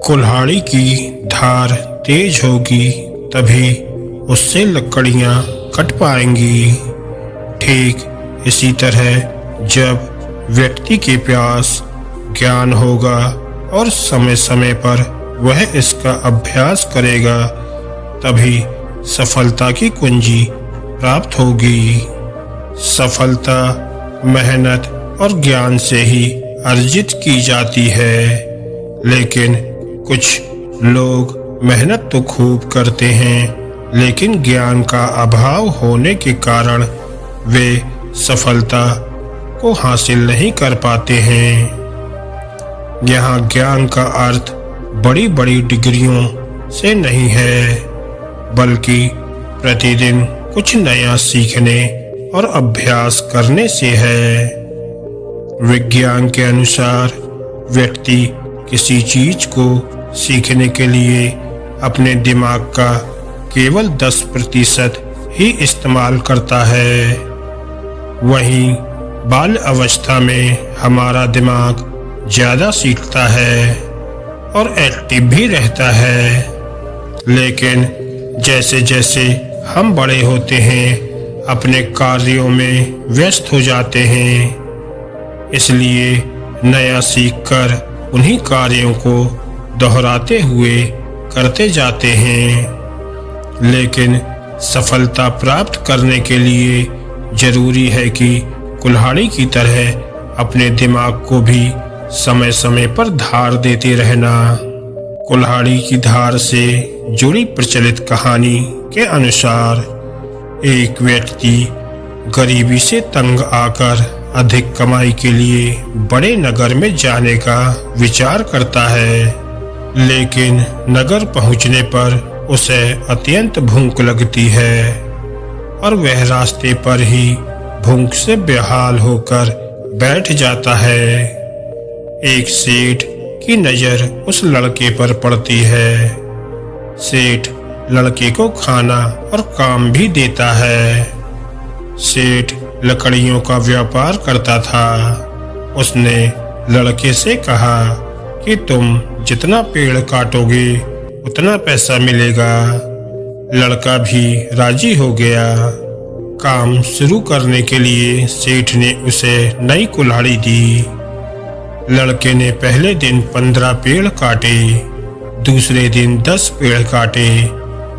कुल्हाड़ी की धार तेज होगी तभी उससे लकड़ियां कट पाएंगी। ठीक इसी तरह जब व्यक्ति के पास ज्ञान होगा और समय समय पर वह इसका अभ्यास करेगा तभी सफलता की कुंजी प्राप्त होगी। सफलता मेहनत और ज्ञान से ही अर्जित की जाती है, लेकिन कुछ लोग मेहनत तो खूब करते हैं लेकिन ज्ञान का अभाव होने के कारण वे सफलता को हासिल नहीं कर पाते हैं। यहाँ ज्ञान का अर्थ बड़ी बड़ी डिग्रियों से नहीं है, बल्कि प्रतिदिन कुछ नया सीखने और अभ्यास करने से है। विज्ञान के अनुसार व्यक्ति किसी चीज को सीखने के लिए अपने दिमाग का केवल 10% ही इस्तेमाल करता है। वहीं बाल अवस्था में हमारा दिमाग ज्यादा सीखता है और एक्टिव भी रहता है, लेकिन जैसे जैसे हम बड़े होते हैं अपने कार्यों में व्यस्त हो जाते हैं, इसलिए नया सीखकर उन्हीं कार्यों को दोहराते हुए करते जाते हैं। लेकिन सफलता प्राप्त करने के लिए जरूरी है कि कुल्हाड़ी की तरह अपने दिमाग को भी समय समय पर धार देते रहना। कुल्हाड़ी की धार से जुड़ी प्रचलित कहानी के अनुसार एक व्यक्ति गरीबी से तंग आकर अधिक कमाई के लिए बड़े नगर में जाने का विचार करता है, लेकिन नगर पहुंचने पर उसे अत्यंत भूख लगती है और वह रास्ते पर ही भूख से बेहाल होकर बैठ जाता है। एक सेठ की नजर उस लड़के पर पड़ती है। सेठ लड़के को खाना और काम भी देता है। सेठ लकड़ियों का व्यापार करता था। उसने लड़के से कहा कि तुम जितना पेड़ काटोगे उतना पैसा मिलेगा। लड़का भी राजी हो गया। काम शुरू करने के लिए सेठ ने उसे नई कुल्हाड़ी दी। लड़के ने पहले दिन 15 पेड़ काटे, दूसरे दिन 10 पेड़ काटे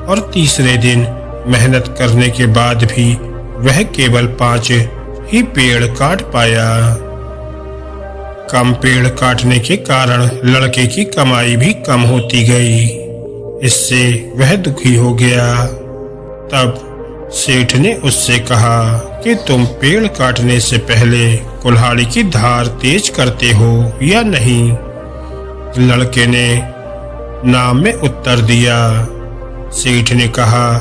और तीसरे दिन मेहनत करने के बाद भी वह केवल 5 ही पेड़ काट पाया। कम पेड़ काटने के कारण लड़के की कमाई भी कम होती गई। इससे वह दुखी हो गया। तब सेठ ने उससे कहा कि तुम पेड़ काटने से पहले कुल्हाड़ी की धार तेज करते हो या नहीं? लड़के ने नाम में उत्तर दिया। सेठ ने कहा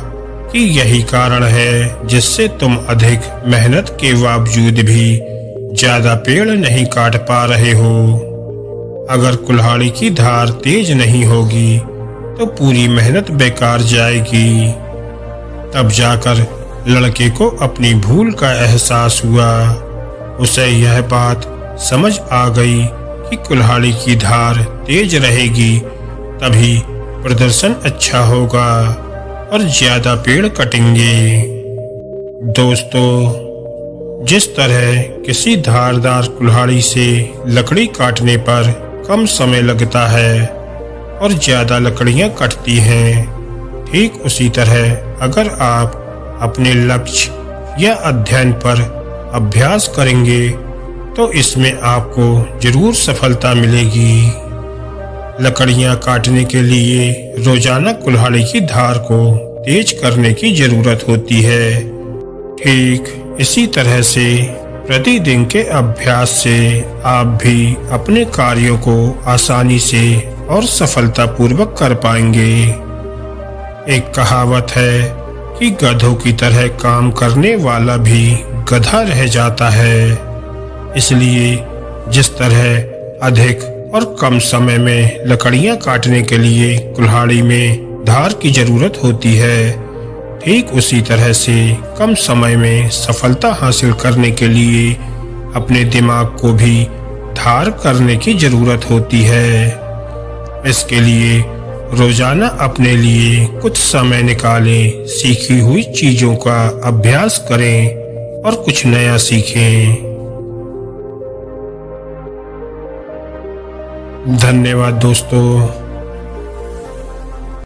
कि यही कारण है जिससे तुम अधिक मेहनत के बावजूद भी ज्यादा पेड़ नहीं काट पा रहे हो। अगर कुल्हाड़ी की धार तेज नहीं होगी तो पूरी मेहनत बेकार जाएगी। तब जाकर लड़के को अपनी भूल का एहसास हुआ। उसे यह बात समझ आ गई कि कुल्हाड़ी की धार तेज रहेगी तभी प्रदर्शन अच्छा होगा और ज्यादा पेड़ कटेंगे। दोस्तों, जिस तरह किसी धारदार कुल्हाड़ी से लकड़ी काटने पर कम समय लगता है और ज्यादा लकड़ियां कटती हैं, ठीक उसी तरह अगर आप अपने लक्ष्य या अध्ययन पर अभ्यास करेंगे तो इसमें आपको जरूर सफलता मिलेगी। लकड़ियां काटने के लिए रोजाना कुल्हाड़ी की धार को तेज करने की जरूरत होती है। ठीक इसी तरह से प्रतिदिन के अभ्यास से आप भी अपने कार्यों को आसानी से और सफलतापूर्वक कर पाएंगे। एक कहावत है कि गधों की तरह काम करने वाला भी गधा रह जाता है। इसलिए जिस तरह अधिक और कम समय में लकड़ियां काटने के लिए कुल्हाड़ी में धार की जरूरत होती है, ठीक उसी तरह से कम समय में सफलता हासिल करने के लिए अपने दिमाग को भी धार करने की जरूरत होती है। इसके लिए रोजाना अपने लिए कुछ समय निकालें, सीखी हुई चीजों का अभ्यास करें और कुछ नया सीखें। धन्यवाद दोस्तों।